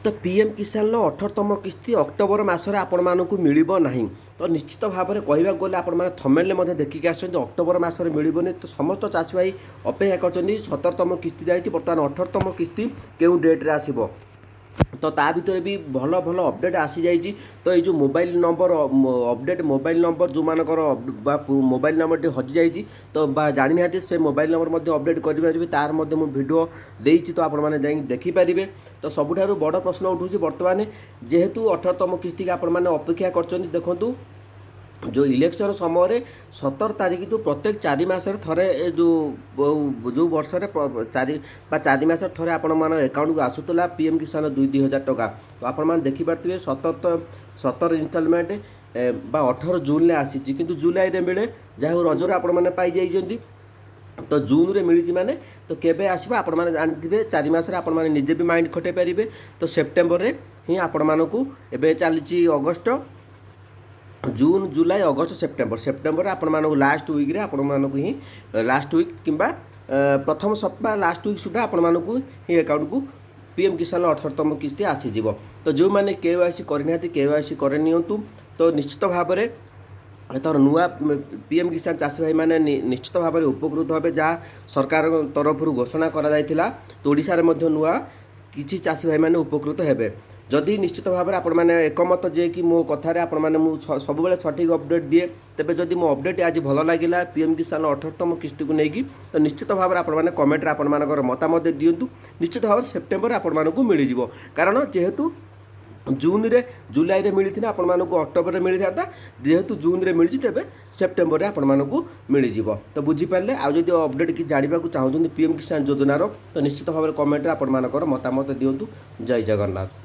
तो पीएम किसान 18तम किस्ती अक्टोबर मासरे आपको मिलिबो नहीं। तो निश्चित भाव में कहवाक गले आपण थंबनेल देखिक आसुँच अक्टोबर मासरे मिलिबोनी। तो समस्त चाषी भाई अपेक्षा कर 17तम किस्ती जाइए, बर्तमान 18तम किस्ती केउं डेट्रे आसिबो। तो ता भितर भी भल भल अपडेट आसी जाइए। तो ये mobile number update mobile number जो मानकर मोबाइल नंबर हजि जाइए तो जानी ना से मोबाइल नंबर अपडेट करेंगे तार मु भिडियो देती, तो आपने देखिपारे। तो सबुठारु बड़ प्रश्न उठूँ बर्तमान जेहेतु 18तम किस्ती आपण अपेक्षा कर देखूँ जो इलेक्शन समय 17 तारीख जो प्रत्येक 4 मासरे थरे जो वर्ष चार मास थरे आपण अकाउंट को आसूला पीएम किसान 2,000 टका। तो आपण देखिपे 17 इनस्टॉलमेंट 18 जून में आसी किंतु जुलाई रे मिले जहाँ रजर आपण पाई जाइछन्ती। तो जून रे मिली माने तो केबे आसीबा आपण माने जानथिबे 4 मासरे आपण माने निजे भी माइंड खटे पारिबे। तो सेप्टेम्बर रे ही आपण मानकू एबे चलीची अगस्त जून जुलाई अगस्त सेप्टेम्बर आपण मानकू लास्ट वीक रे आपण मानकू ही लास्ट वीक किंबा प्रथम सप्ताह लास्ट वीक सुधा आपण मानकू ही अकाउंट को पीएम किसान 18तम किस्ती आसी जीवो। तो जो माने केवाईसी करना केवाईसी कर नियंतु। तो निश्चित भाव में एथर नुआ पीएम किसान चाषी भाई मैंने निश्चित भाव में उपकृत हे जहाँ सरकार तरफ घोषणा करा। तो ओडिशा रे मध्य नुआ किछि चाषी भाई मैंने उपकृत हेबे जदि निश्चित भाव में आपण मैंने एकमत जे कि मो कथार आपण मैंने सब बेले सठिक अपडेट दिए। तेबे जदि मो अपडेट आज भल लगिला पीएम किसान 18तम किस्ती को लेकिन तो निश्चित भाव में आपण मैंने कमेंट आपण मानकर मतामत दिंतु। निश्चित भाव सेप्टेम्बर आपण मानकू मिल जिवो, कारण जेहेतु जून रे जुलाई रे मिली थी आपण मानकू अक्टोबर रे मिली था, जेहेतु जून रे मिली तेबे सेप्टेम्बर रे आपण मानकू मिल जिवो। तो बुझी पारले आ जदि अपडेट कि जानिबा को चाहउछन पीएम किसान योजनार तो निश्चित भाव में कमेंट आपण मानकर मतामत दिंतु। जय जगन्नाथ।